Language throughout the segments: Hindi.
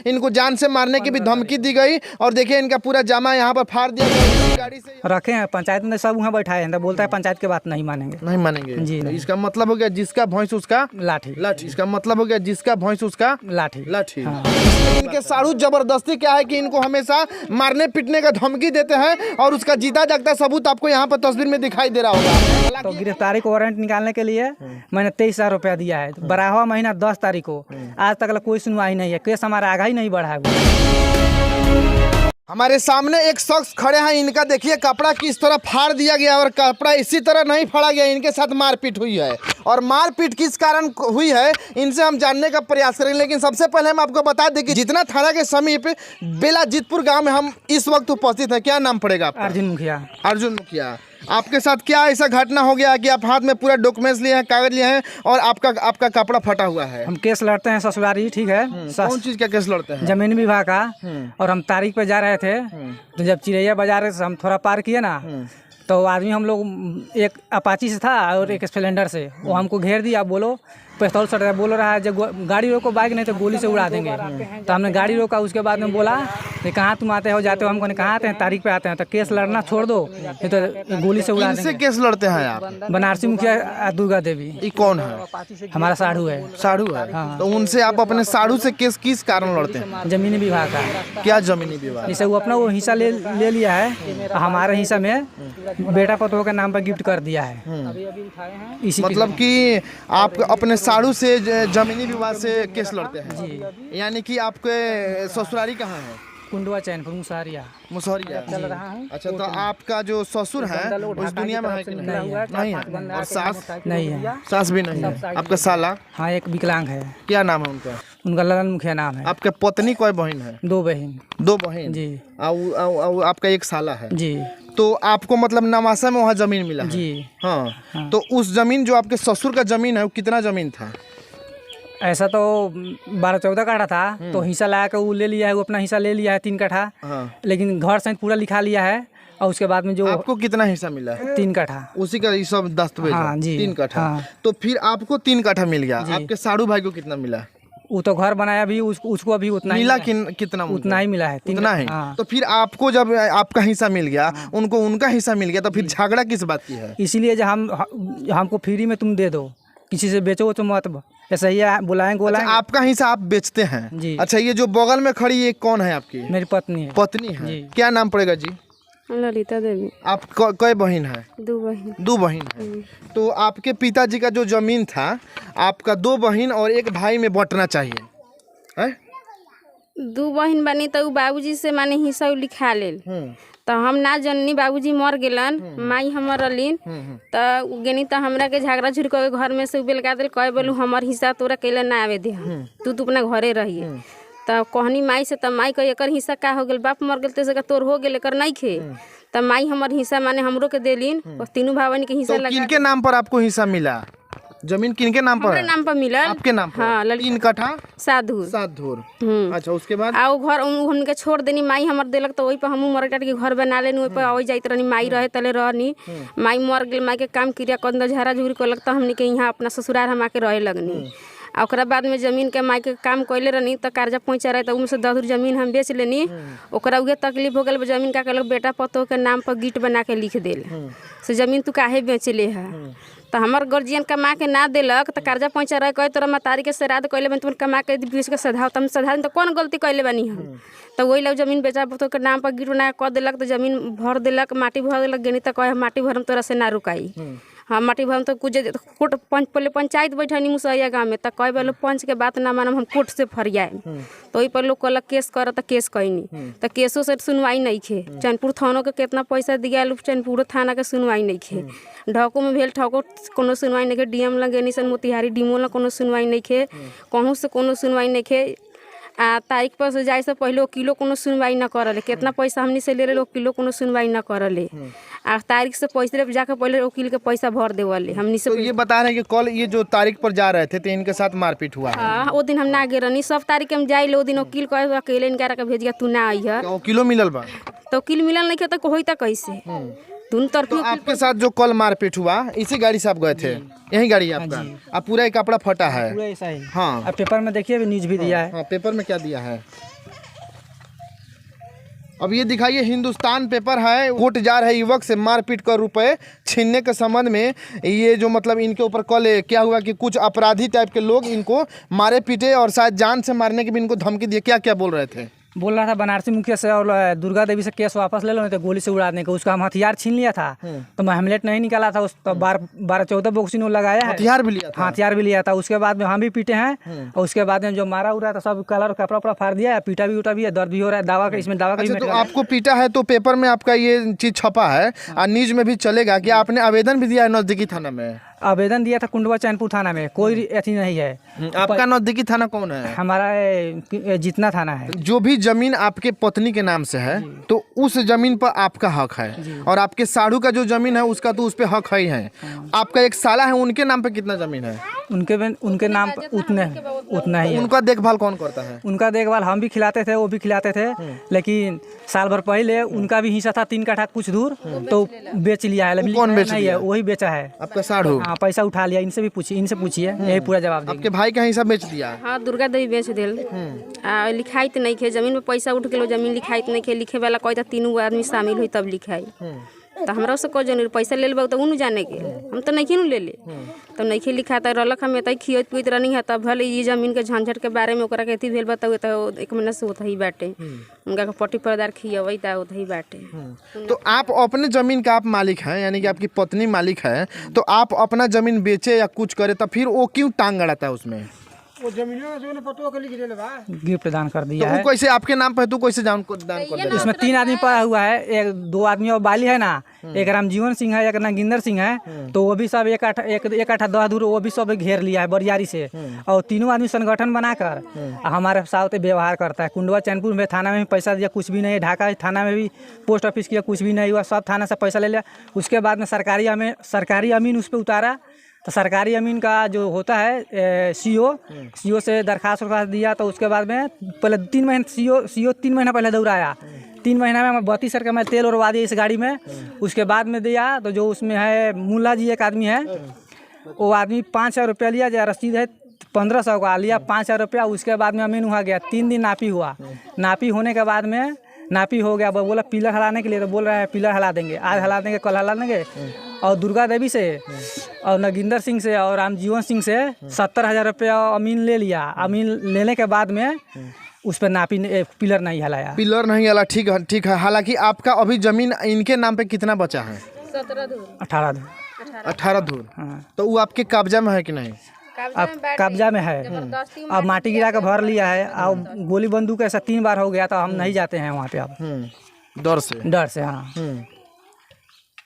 इनको जान से मारने की भी धमकी दी गई और देखिए इनका पूरा जामा यहाँ पर फाड़ दिया गया गाड़ी से। रखे हैं पंचायत में सब वहाँ बैठाए हैं, तो बोलता है पंचायत की बात नहीं मानेंगे। नहीं मानेंगे जी नहीं। इसका मतलब हो गया जिसका भैंस उसका लाठी। लाठी। इसका मतलब हो गया जिसका भैंस उसका लाठी। लाठी। हाँ। इनके सारू जबरदस्ती क्या है कि इनको हमेशा मारने पीटने का धमकी देते हैं और उसका जीता जागता सबूत आपको यहाँ पर तस्वीर में दिखाई दे रहा होगा। तो गिरफ्तारी को वारंट निकालने के लिए मैंने 23,000 रुपया दिया है। 12वां महीना 10 तारीख को आज तक कोई सुनवाई नहीं है, केस हमारा आगे ही नहीं बढ़ा है। हमारे सामने एक शख्स खड़े हैं, इनका देखिए कपड़ा किस तरह फाड़ दिया गया और कपड़ा इसी तरह नहीं फाड़ा गया, इनके साथ मारपीट हुई है और मारपीट किस कारण हुई है इनसे हम जानने का प्रयास करेंगे। लेकिन सबसे पहले हम आपको बता दें कि जितना थाना के समीप बेलाजीतपुर गांव में हम इस वक्त उपस्थित हैं। क्या नाम पड़ेगा आपका? अर्जुन मुखिया। अर्जुन मुखिया, आपके साथ क्या ऐसा घटना हो गया कि आप हाथ में पूरा डॉक्यूमेंट्स लिए हैं, कागज लिए हैं और आपका कपड़ा फटा हुआ है? हम केस लड़ते हैं ससुरारी, ठीक है। कौन चीज का केस लड़ते हैं? जमीन विभाग का। और हम तारीख पे जा रहे थे, तो जब चिड़ैया बाजार से हम थोड़ा पार किए ना, तो आदमी हम लोग एक अपाची से था और एक स्प्लेंडर से, वो हमको घेर दिया। बोलो पिस्तौल सट रहा, बोल रहा है जब गाड़ी रोको, बाइक नहीं तो गोली से उड़ा देंगे। तो हमने गाड़ी रोका, उसके बाद में बोला कि कहाँ तुम आते हो जाते हो? हमको कहाँ आते हैं, तारीख पे आते हैं। तो केस लड़ना छोड़ दो, नहीं तो गोली से उड़ा देंगे। केस लड़ते हैं आप? बनारसी मुखिया दुर्गा देवी। ये कौन है? हमारा साढ़ू है। साढ़ू है? हाँ। तो उनसे आप अपने साढ़ू से केस किस कारण लड़ते हैं? जमीनी विभाग का। क्या जमीनी विभाग? जैसे वो अपना वो हिस्सा ले लिया है, हमारे हिस्सा में बेटा पतोह के नाम पर गिफ्ट कर दिया है। इसी मतलब कि आप अपने साढ़ू से जमीनी विवाद से केस लड़ते हैं जी। यानी कि आपके ससुरारी कहाँ है? कुंडवा चैनपुर मुसहरिया। मुसहरिया चल रहा है। अच्छा, तो आपका जो ससुर है उस दुनिया में है कि नहीं है? नहीं है। और सास? नहीं है। सास भी नहीं है। आपका साला? हाँ, एक विकलांग है। क्या नाम है उनका? उनका ललन मुखिया नाम है। आपके पत्नी कोई बहन है? 2 बहन। 2 बहन जी। आपका एक साला है जी। तो आपको मतलब नवासा में वहाँ जमीन मिला है? जी। हाँ। तो उस जमीन जो आपके ससुर का जमीन है वो कितना जमीन था? ऐसा तो 12-14 काठा था, तो हिस्सा ला के वो ले लिया है, वो अपना हिस्सा ले लिया है 3 काठा। हाँ। लेकिन घर सहित पूरा लिखा लिया है। और उसके बाद में जो आपको कितना हिस्सा मिला है? 3 काठा। उसी का ये सब दस्तावेज? हाँ जी। 3 काठा। हाँ। तो फिर आपको 3 काठा मिल गया। आपके साड़ू भाई को कितना मिला? वो तो घर बनाया भी, उसको अभी उतना मिला ही कितना? उतना ही मिला है। उतना ही। हाँ। तो फिर आपको जब आपका हिस्सा मिल गया, उनको उनका हिस्सा मिल गया, तो फिर झगड़ा किस बात की है? इसीलिए जो हमको फ्री में तुम दे दो, किसी से बेचो तो मत, ऐसा ही बुलाएंगे। अच्छा, आपका हिस्सा आप बेचते हैं जी। अच्छा, ये जो बगल में खड़ी ये कौन है आपकी? मेरी पत्नी है। पत्नी है। क्या नाम पड़ेगा जी? ललिता देवी। आप कई बहन है? 2 बहन। 2 बहन है। तो आपके पिताजी का जो जमीन था आपका 2 बहन और 1 भाई में बंटना चाहिए है? 2 बहन बनी तो बाबूजी से माने हिस्सा लिखा लेल, तो हम ना जननी बाबूजी मर गेलन, माई हमर रलीन, तो गेनी तो हमरा के झगड़ा झुड़ के घर में से बेलका दिल, कह बोलू हमर हिस्सा तोरा कैले ना आवे दे, तू अपना घरे रहिए। तो कहनी माई से, तो माई कह एकर हिस्सा का हो गेल, बाप मर गेल तो तोर हो गेल, एकर नहीं खे। तो माई हमर हिस्सा माने हमरो के देलीन, तीनों भावन के हिस्सा लगा। किनके नाम पर आपको हिस्सा मिला? जमीन किनके नाम पर? हमरे नाम पर मिला। आपके नाम पर? हाँ। 3 काठा? 7 धूर। 7 धूर। अच्छा, उसके बाद आओ घर उनके छोड़ देनी, माई हमर देलक, तो वही पर हमू मर के घर बना लेनी, वही पर आवई जाइत रहनी, माई रहे तले रहनी। माई मर गेल, माई के काम क्रिया कंद झाड़ा झूर कलक, तो हमने के यहाँ अपना ससुराल हम आके रहे लगनी। और ओकरा बाद में जमीन के माई के काम कैले रहनी, तो कर्जा पहुँचा रहे, तो उनसे 10 धूर जमीन हम बेच लेनी। ओकरा उहे तकलीफ हो गल, जमीन का कहलक बेटा पतोह के नाम पर गिट बना के लिख देल से जमीन तू काहे बेचले है। तो हमार गार्जियन कमा के ना देलक, तो कर्जा पहुँचा रहे, कहे तोरा मतारी के श्राद्ध कैले बनी, तुम कमा के बीच के सधाओ, तुम सधा तो कौन गलती कैले बनी हम। तो वही लोग जमीन बेचा पतोह के नाम पर गिट बना कर देलक, तो जमीन भर देलक, माटी भर देलक। गेनी तो कहे माटी भरम तोरा से ना रुकाई। हाँ, माटी भरम तो कुछ कोर्ट पहले पंचायत बैठनी मुसहरिया गाँव में, तो कहे बोलो पंच के बात ना मानम, हम कोर्ट से फरियाए। तो वही पर लोग कहलक केस कर, तो केस कैनी, तो केसों से सुनवाई नहीं खे। चैनपुर थानों के कितना पैसा दिया, चैनपुर थाना के सुनवाई नहीं खे। ढाको में भेल, ढाको कोनो सुनवाई नहीं खे। डीएम लगेनी सन मोतिहारी डीमो ला कोनो सुनवाई नहीं खे, कहूँ से कोनो सुनवाई नहीं खे। तारीख पर से जाए से पहले वकीलो कोनो सुनवाई न करले, कितना पैसा हमनी से ले रहे वकीलो कोनो सुनवाई न करले। तारीख से पैसे जाके पहले वकील के पैसा भर देवले हमनी से। तो ये बता रहे हैं कि कल ये जो तारीख पर जा रहे थे तो इनके साथ मारपीट हुआ? हाँ, वो दिन हम ना गे रहनी, सब तारीख हम जाए, वो दिन वकील कहे अकेले इनका के भेज गया, तू ना आई है। वकीलो मिलल बा? तो वकील मिलल नहीं खे तो होई तो कैसे? दोनों तरफ तो आपके साथ जो कल मारपीट हुआ इसी गाड़ी से आप गए थे? यही गाड़ी है आपका? अब पूरा एक कपड़ा फटा है। पूरा ऐसा ही। हाँ, अब पेपर में देखिए, अभी न्यूज भी दिया है। हाँ, पेपर में क्या दिया है? अब ये दिखाइए, हिंदुस्तान पेपर है। कोर्ट जा रहे युवक से मारपीट कर रुपए छीनने के संबंध में। ये जो मतलब इनके ऊपर कल क्या हुआ कि कुछ अपराधी टाइप के लोग इनको मारे पीटे और शायद जान से मारने की भी इनको धमकी दी। क्या क्या बोल रहे थे? बोल रहा था बनारसी मुखिया से और दुर्गा देवी से केस वापस ले लो, नहीं तो गोली से उड़ा देने का। उसका हम हथियार छीन लिया था, तो हेमलेट नहीं निकाला था। उस तो 12-14 बॉक्सिंग लगाया है। हथियार भी लिया था? हथियार भी लिया था। उसके बाद में हम भी पीटे हैं, और उसके बाद में जो मारा उड़ा था सब कलर कपड़ा उपड़ा फाड़ दिया है। पीटा भी उठा भी है, दर्द भी हो रहा है। दावा का इसमें दावा का अच्छा, तो आपको पीटा है तो पेपर में आपका ये चीज छपा है और न्यूज में भी चलेगा कि आपने आवेदन भी दिया है नजदीकी थाना में? आवेदन दिया था कुंडवा चैनपुर थाना में, कोई अथी नहीं है। आपका नजदीकी थाना कौन है? हमारा जितना थाना है। जो भी जमीन आपके पत्नी के नाम से है तो उस जमीन पर आपका हक है, और आपके साढ़ू का जो जमीन है उसका तो उस पे हक ही है। आपका एक साला है, उनके नाम पे कितना जमीन है? उनके नाम पर उतना ही है। उनका देखभाल कौन करता है? उनका देखभाल हम भी खिलाते थे, वो भी खिलाते थे। लेकिन साल भर पहले उनका भी हिस्सा था 3 कट्ठा कुछ दूर, तो बेच लिया है। कौन बेच नहीं लिया? है, वही बेचा है। आपका साढ़ू? हाँ, पैसा उठा लिया। इनसे भी पूछिए, यही पूरा जवाब देंगे। आपके भाई का हिस्सा बेच दिया? हाँ, दुर्गा देवी बेच दिल। लिखाई तो नहीं खे जमीन में, पैसा उठ गलो जमीन लिखाई तो नहीं खे। लिखे वाला कोई 3 आदमी शामिल हुई तब लिखाई। तो हमरा से को जन पैसा ले लेबा तो उन जाने के हम तो नहीं ले ले तब नहीं लिखा तो रलक हम एत खियत पियत रही है। तब भले ये जमीन के झंझट के बारे में ओकरा के अथी भेल बताओ तो 1 महीना से होता ही बाटे। उनका के पट्टी परदार खियवई ता होता ही बाटे। तो आप अपने जमीन का आप मालिक हैं, यानी कि आपकी पत्नी मालिक है, तो आप अपना जमीन बेचे या कुछ करे तो फिर वो क्यों टांग अड़ाता है उसमें? वो जमीन गिफ्ट दान कर दिया तो है। वो कैसे आपके नाम पे? तू कैसे दान कर दे? इसमें 3 आदमी पाया हुआ है, 2 आदमी और बाली है ना, एक रामजीवन सिंह है, एक नागिंदर सिंह है। तो वो भी सब एक आठा 10 दूर वो भी सब घेर लिया है बरियारी से। और तीनों आदमी संगठन बनाकर हमारे साथ व्यवहार करता है। कुंडवा चैनपुर में थाना में भी पैसा दिया, कुछ भी नहीं। ढाका थाना में भी पोस्ट ऑफिस किया, कुछ भी नहीं हुआ। सब थाना से पैसा ले लिया। उसके बाद में सरकारी अमीन उस पर उतारा। तो सरकारी अमीन का जो होता है सीओ से दरखास्त दिया। तो उसके बाद में पहले 3 महीने सीओ 3 महीना पहले दौड़ाया। 3 महीना में 32 सर का मैं तेल उड़वा दिया इस गाड़ी में। उसके बाद में दिया तो जो उसमें है मुल्ला जी एक आदमी है, वो आदमी 5,000 रुपया लिया। जो रसीद है 1500 का लिया, 5,000 रुपया। उसके बाद में अमीन वहाँ गया, 3 दिन नापी हुआ। नापी होने के बाद में नापी हो गया, बोला पिलर हलाने के लिए। तो बोल रहा है पिलर हला देंगे, आज हला देंगे, कल हला देंगे। और दुर्गा देवी से और नागिंदर सिंह से और रामजीवन सिंह से 70,000 रुपया अमीन ले लिया। अमीन लेने के बाद में उस पर नापी पिलर नहीं हलाया। पिलर नहीं हला, ठीक है। हालांकि आपका अभी जमीन इनके नाम पे कितना बचा है? 18 धूर। 18 धूर। हाँ। तो वो आपके कब्जा में है कि नहीं? अब कब्जा में है। अब माटी गिरा के भर लिया है। अब गोली बंदूक ऐसा 3 बार हो गया, तो हम नहीं जाते हैं वहाँ पे अब डर से। हाँ।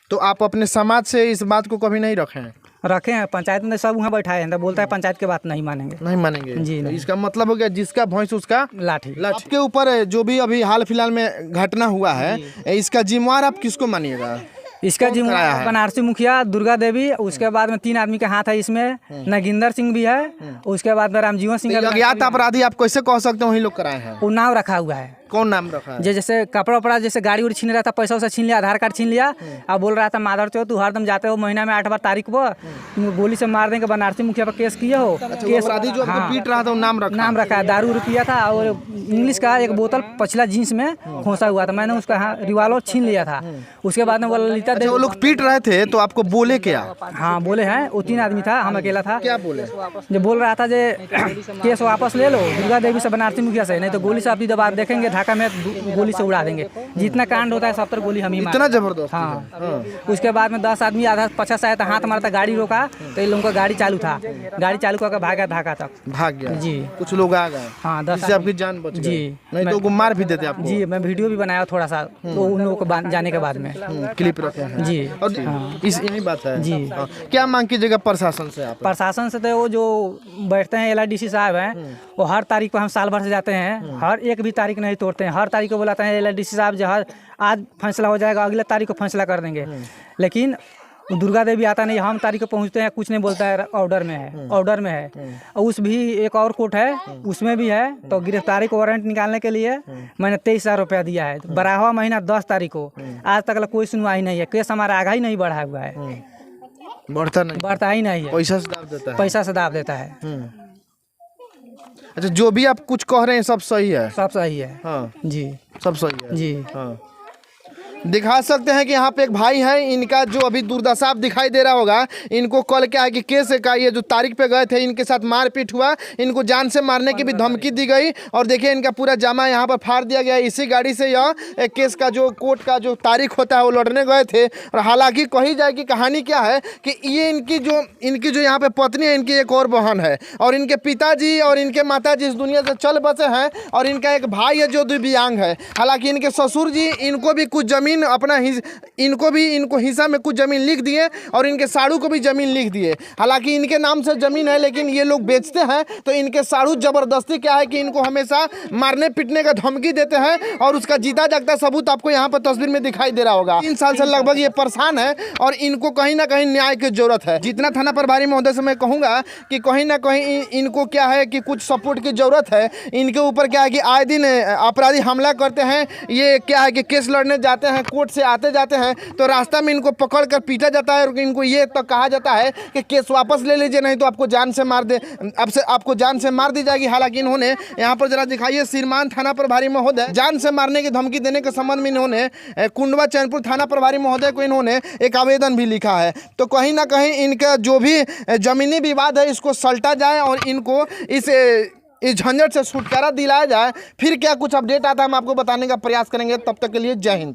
तो आप अपने समाज से इस बात को कभी नहीं रखे हैं? पंचायत में सब वहाँ बैठाए हैं, तो बोलता है पंचायत की बात नहीं मानेंगे। जी तो नहीं। इसका मतलब हो गया जिसका भैंस उसका लाठी। आपके ऊपर जो भी अभी हाल फिलहाल में घटना हुआ है, इसका जिम्मेवार आप किसको मानिएगा? इसका जिम्मेदार बनारसी मुखिया, दुर्गा देवी। उसके बाद में 3 आदमी का हाथ है इसमें। नागिंदर सिंह भी है। उसके बाद में रामजीवन सिंह। अज्ञात अपराधी आप कैसे कह सकते हो वही लोग कराए हैं? वो नाम रखा हुआ है। कौन नाम रखा है? जैसे कपड़ा उपड़ा, जैसे गाड़ी उड़ी छीन रहा था, पैसा वैसा छीन लिया, आधार कार्ड छीन लिया। अब बोल रहा था माधर चो तू हरदम जाते हो महीना में 8 बार तारीख को गोली से मार देंगे। बनारसी मुखिया पर केस किए हो। केस अपराधी जो आपको पीट रहा था वो नाम रखा है। दारू रुपया था और इंग्लिश का एक बोतल पछला जींस में खोसा हुआ था। मैंने उसका रिवाल्वर छीन लिया था। उसके बाद में वो ललिता देवी, वो लोग पीट रहे थे तो आपको बोले क्या? हाँ बोले हैं। वो 3 आदमी था, हम अकेला था। क्या बोले? जो बोल रहा था जे केस वापस ले लो दुर्गा देवी से, बनारसी मुखिया से, नहीं तो गोली से आप दबार देखेंगे ढाका में गोली से उड़ा देंगे। जितना कांड होता है सब तर गोली हम ही मारते। इतना जबरदस्त? हाँ। उसके बाद में 10 आदमी आधा 50 आया था, हाथ मारा था, गाड़ी रोका तो इन लोगों का गाड़ी चालू था। गाड़ी चालू करके भागा ढाका तक। भाग गया जी। कुछ लोग आ गए। हाँ 10 इससे आपकी जान बच गई। जी। नहीं तो मार भी देते आपको। जी मैं वीडियो भी बनाया थोड़ा सा वो उन लोगों को जाने के बाद में क्लिप रखे हैं। जी। और इस यही बात है। जी। क्या मांग कीजिएगा प्रशासन से? आप प्रशासन से तो वो जो बैठते हैं LIDC साहब हैं, वो हर तारीख को हम साल भर से जाते हैं, हर एक भी तारीख नहीं तोड़ते हैं। हर तारीख को बुलाते हैं LIDC साहब, जो आज फैसला हो जाएगा अगले तारीख को फैसला कर देंगे। लेकिन वो दुर्गा देवी आता नहीं, हम तारीख को पहुंचते हैं, कुछ नहीं बोलता है, ऑर्डर में है, ऑर्डर में है। और उस भी एक और कोर्ट है, उसमें भी है। तो गिरफ्तारी को वारंट निकालने के लिए मैंने 23,000 रुपया दिया है। 12वां महीना 10 तारीख को, आज तक कोई सुनवाई नहीं है। केस हमारा आगे ही नहीं बढ़ा हुआ है, बढ़ता ही नहीं है। पैसा से दाब देता है। पैसा से दाब देता है। अच्छा, जो भी आप कुछ कह रहे हैं सब सही है? सब सही है। हाँ जी, सब सही है जी। हाँ। दिखा सकते हैं कि यहाँ पे एक भाई है, इनका जो अभी दुर्दशा आप दिखाई दे रहा होगा। इनको कल क्या है कि केस का ये जो तारीख पे गए थे, इनके साथ मारपीट हुआ, इनको जान से मारने की भी धमकी दी गई। और देखिए इनका पूरा जामा यहाँ पर फाड़ दिया गया। इसी गाड़ी से यह केस का जो कोर्ट का जो तारीख होता है वो लड़ने गए थे। और हालांकि कही जाए कि कहानी क्या है कि ये इनकी जो यहाँ पे पत्नी है, इनकी एक और बहन है, और इनके पिताजी और इनके माताजी इस दुनिया से चल बसे हैं। और इनका एक भाई है जो दिव्यांग है। हालांकि इनके ससुर जी इनको भी कुछ जमीन अपना इनको हिस्सा में कुछ जमीन लिख दिए, और इनके साड़ू को भी जमीन लिख दिए। हालांकि इनके नाम से जमीन है, लेकिन ये लोग बेचते हैं। तो इनके साड़ू जबरदस्ती क्या है कि इनको हमेशा मारने पीटने का धमकी देते हैं। और उसका जीता जागता सबूत आपको यहाँ पर तस्वीर में दिखाई दे रहा होगा। 3 साल से लगभग ये परेशान है, और इनको कहीं ना कहीं न्याय की जरूरत है। जितना थाना प्रभारी महोदय से मैं कहूँगा कि कहीं ना कहीं इनको क्या है कि कुछ सपोर्ट की जरूरत है। इनके ऊपर क्या है कि आए दिन अपराधी हमला करते हैं। ये क्या है कि केस लड़ने जाते हैं, कोर्ट से आते जाते हैं, तो रास्ता में इनको पकड़ कर पीटा जाता है। और इनको ये तो कहा जाता है कि केस वापस ले लीजिए, नहीं तो आपको जान से मार दे, आपको जान से मार दी जाएगी। हालांकि इन्होंने यहाँ पर जरा दिखाइए, श्रीमान थाना प्रभारी महोदय जान से मारने की धमकी देने के संबंध में इन्होंने कुंडवा चैनपुर थाना प्रभारी महोदय को इन्होंने एक आवेदन भी लिखा है। तो कहीं ना कहीं इनका जो भी जमीनी विवाद है इसको सल्टा जाए, और इनको इस झंझट से छुटकारा दिलाया जाए। फिर क्या कुछ अपडेट आता है हम आपको बताने का प्रयास करेंगे। तब तक के लिए जय हिंद।